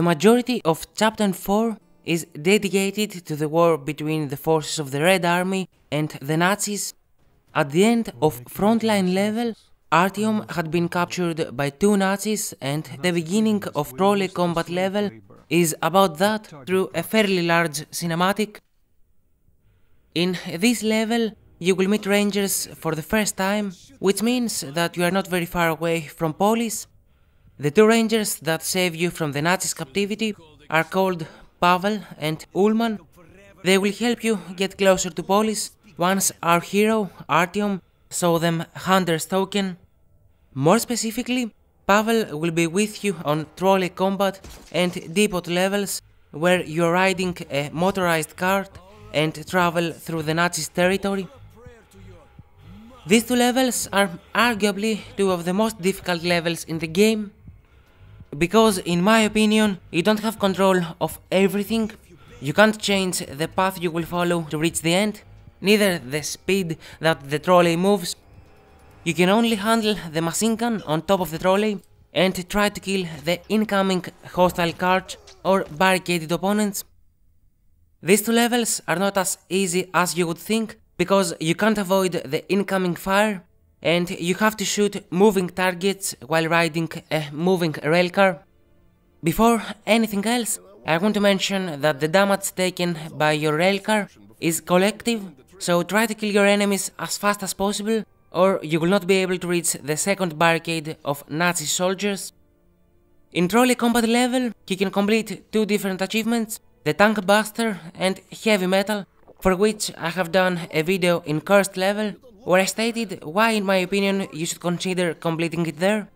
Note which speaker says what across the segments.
Speaker 1: majority of Chapter 4 is dedicated to the war between the forces of the Red Army and the Nazis. At the end of Frontline level, Artyom had been captured by 2 Nazis, and the beginning of Trolley combat level is about that through a fairly large cinematic. In this level, you will meet Rangers for the first time, which means that you are not very far away from Polis. The 2 Rangers that save you from the Nazis' captivity are called Pavel and Ullman. They will help you get closer to Polis once our hero, Artyom, saw them Hunter's token. More specifically, Pavel will be with you on Trolley combat and depot levels, where you are riding a motorized cart and travel through the Nazis' territory. These 2 levels are arguably 2 of the most difficult levels in the game, because in my opinion, you don't have control of everything. You can't change the path you will follow to reach the end, neither the speed that the trolley moves. You can only handle the machine gun on top of the trolley and try to kill the incoming hostile carts or barricaded opponents. These 2 levels are not as easy as you would think, because you can't avoid the incoming fire, and you have to shoot moving targets while riding a moving railcar. Before anything else, I want to mention that the damage taken by your railcar is collective, so try to kill your enemies as fast as possible, or you will not be able to reach the second barricade of Nazi soldiers. In Trolley combat level, you can complete 2 different achievements, the Tank Buster and Heavy Metal, for which I have done a video in Cursed level, where I stated why in my opinion you should consider completing it there.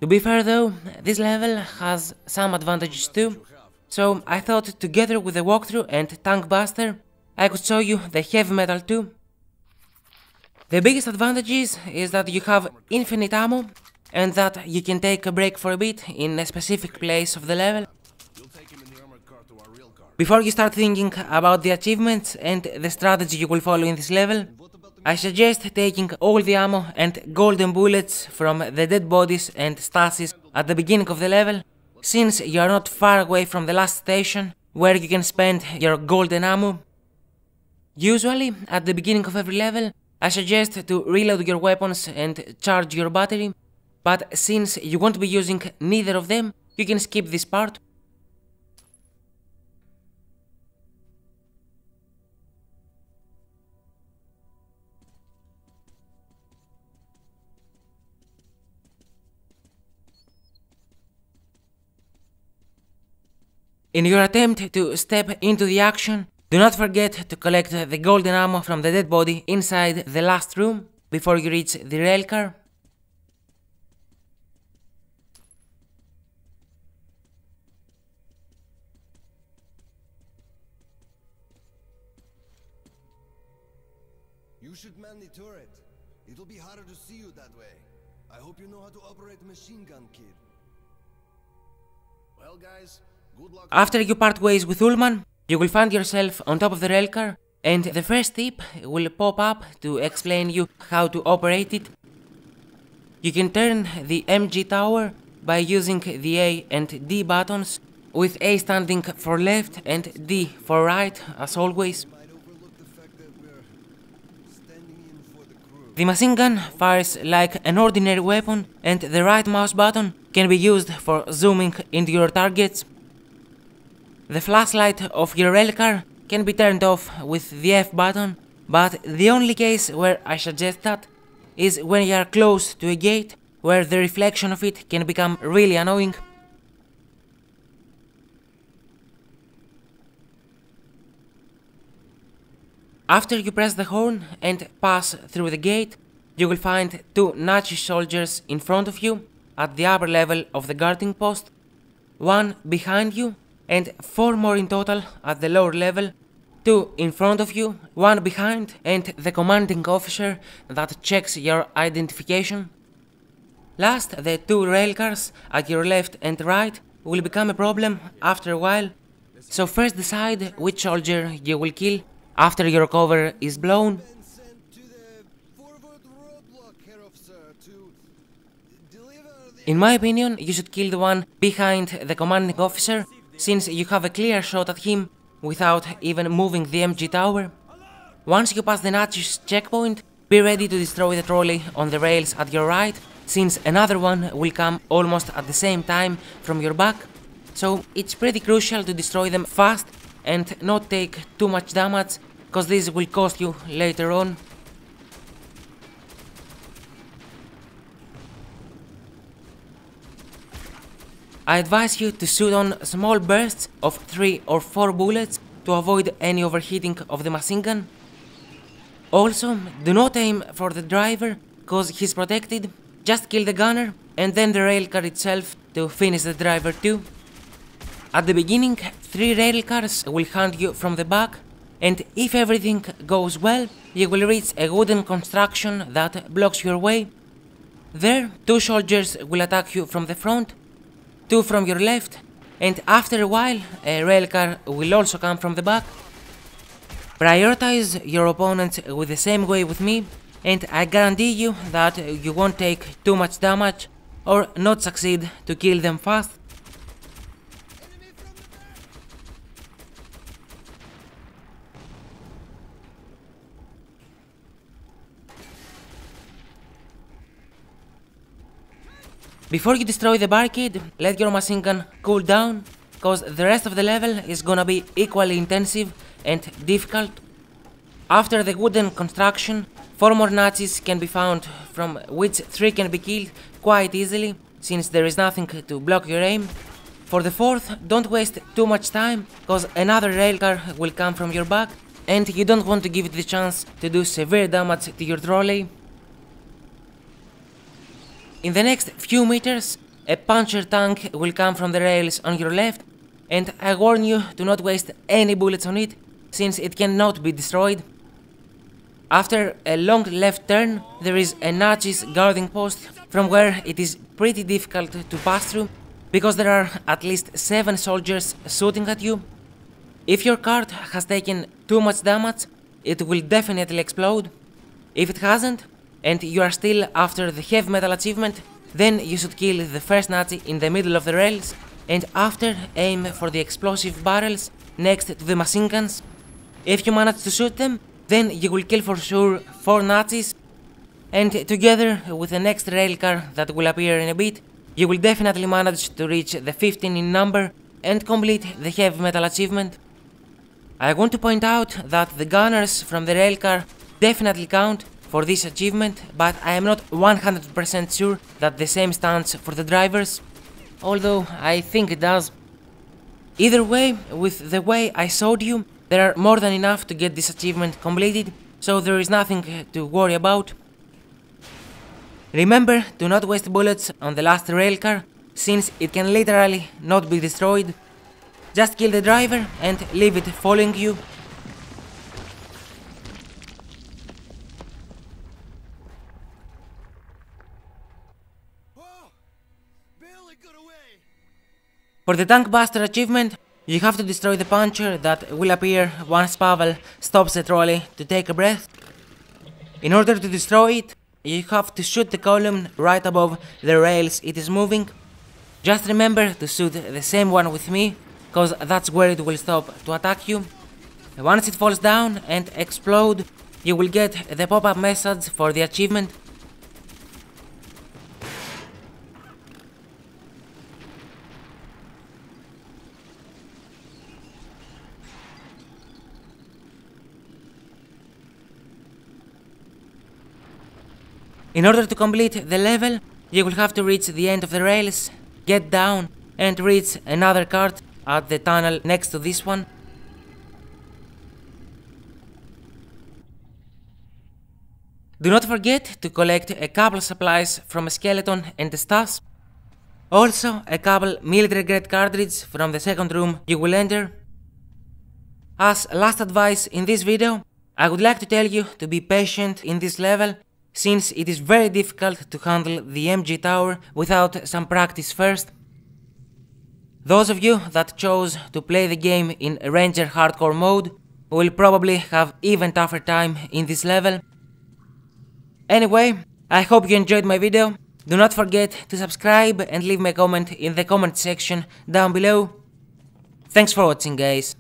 Speaker 1: To be fair though, this level has some advantages too, so I thought together with the walkthrough and Tank Buster, I could show you the Heavy Metal too. The biggest advantage is that you have infinite ammo, and that you can take a break for a bit in a specific place of the level. Before you start thinking about the achievements and the strategy you will follow in this level, I suggest taking all the ammo and golden bullets from the dead bodies and stasis at the beginning of the level, since you are not far away from the last station where you can spend your golden ammo. Usually, at the beginning of every level, I suggest to reload your weapons and charge your battery, but since you won't be using neither of them, you can skip this part. In your attempt to step into the action, do not forget to collect the golden ammo from the dead body inside the last room before you reach the railcar.
Speaker 2: You should man the turret. It'll be harder to see you that way. I hope you know how to operate a machine gun, kid. Well, guys, good luck.
Speaker 1: After you part ways with Ullman, you will find yourself on top of the railcar, and the first tip will pop up to explain you how to operate it. You can turn the MG tower by using the A and D buttons, with A standing for left and D for right, as always. The machine gun fires like an ordinary weapon, and the right mouse button can be used for zooming into your targets. The flashlight of your railcar can be turned off with the F button, but the only case where I suggest that is when you are close to a gate, where the reflection of it can become really annoying. After you press the horn and pass through the gate, you will find 2 Nazi soldiers in front of you at the upper level of the guarding post, 1 behind you, and 4 more in total at the lower level, 2 in front of you, 1 behind, and the commanding officer that checks your identification. Last, the 2 railcars at your left and right will become a problem after a while, so first decide which soldier you will kill after your cover is blown. In my opinion, you should kill the one behind the commanding officer, since you have a clear shot at him without even moving the MG tower. Once you pass the Nazis' checkpoint, be ready to destroy the trolley on the rails at your right, since another one will come almost at the same time from your back. So it's pretty crucial to destroy them fast and not take too much damage, cause this will cost you later on. I advise you to shoot on small bursts of 3 or 4 bullets to avoid any overheating of the machine gun. Also, do not aim for the driver, cause he's protected. Just kill the gunner and then the railcar itself to finish the driver too. At the beginning, 3 railcars will hunt you from the back, and if everything goes well, you will reach a wooden construction that blocks your way. There, 2 soldiers will attack you from the front, 2 from your left, and after a while, a railcar will also come from the back. Prioritize your opponents with the same way with me, and I guarantee you that you won't take too much damage or not succeed to kill them fast. Before you destroy the barricade, let your machine gun cool down, cause the rest of the level is gonna be equally intensive and difficult. After the wooden construction, 4 more Nazis can be found, from which 3 can be killed quite easily, since there is nothing to block your aim. For the 4th, don't waste too much time, cause another railcar will come from your back, and you don't want to give it the chance to do severe damage to your trolley. In the next few meters, a puncher tank will come from the rails on your left, and I warn you to not waste any bullets on it, since it cannot be destroyed. After a long left turn, there is a Nazi's guarding post from where it is pretty difficult to pass through, because there are at least 7 soldiers shooting at you. If your cart has taken too much damage, it will definitely explode. If it hasn't, and you are still after the heavy metal achievement, then you should kill the first Nazi in the middle of the rails, and after aim for the explosive barrels next to the machine guns. If you manage to shoot them, then you will kill for sure 4 Nazis, and together with the next railcar that will appear in a bit, you will definitely manage to reach the 15 in number and complete the heavy metal achievement. I want to point out that the gunners from the railcar definitely count for this achievement, but I am not 100% sure that the same stands for the drivers, although I think it does. Either way, with the way I showed you, there are more than enough to get this achievement completed, so there is nothing to worry about. Remember to not waste bullets on the last railcar, since it can literally not be destroyed. Just kill the driver and leave it following you. For the Tank Buster achievement, you have to destroy the puncher that will appear once Pavel stops the trolley to take a breath. In order to destroy it, you have to shoot the column right above the rails it is moving. Just remember to shoot the same one with me, cause that's where it will stop to attack you. Once it falls down and explode, you will get the pop-up message for the achievement. In order to complete the level, you will have to reach the end of the rails, get down, and reach another cart at the tunnel next to this one. Do not forget to collect a couple supplies from a skeleton and the stash. Also, a couple military grade cartridges from the second room you will enter. As last advice in this video, I would like to tell you to be patient in this level, since it is very difficult to handle the MG tower without some practice first. Those of you that chose to play the game in Ranger Hardcore mode will probably have even tougher time in this level. Anyway, I hope you enjoyed my video, Do not forget to subscribe and leave me a comment in the comment section down below. Thanks for watching, guys.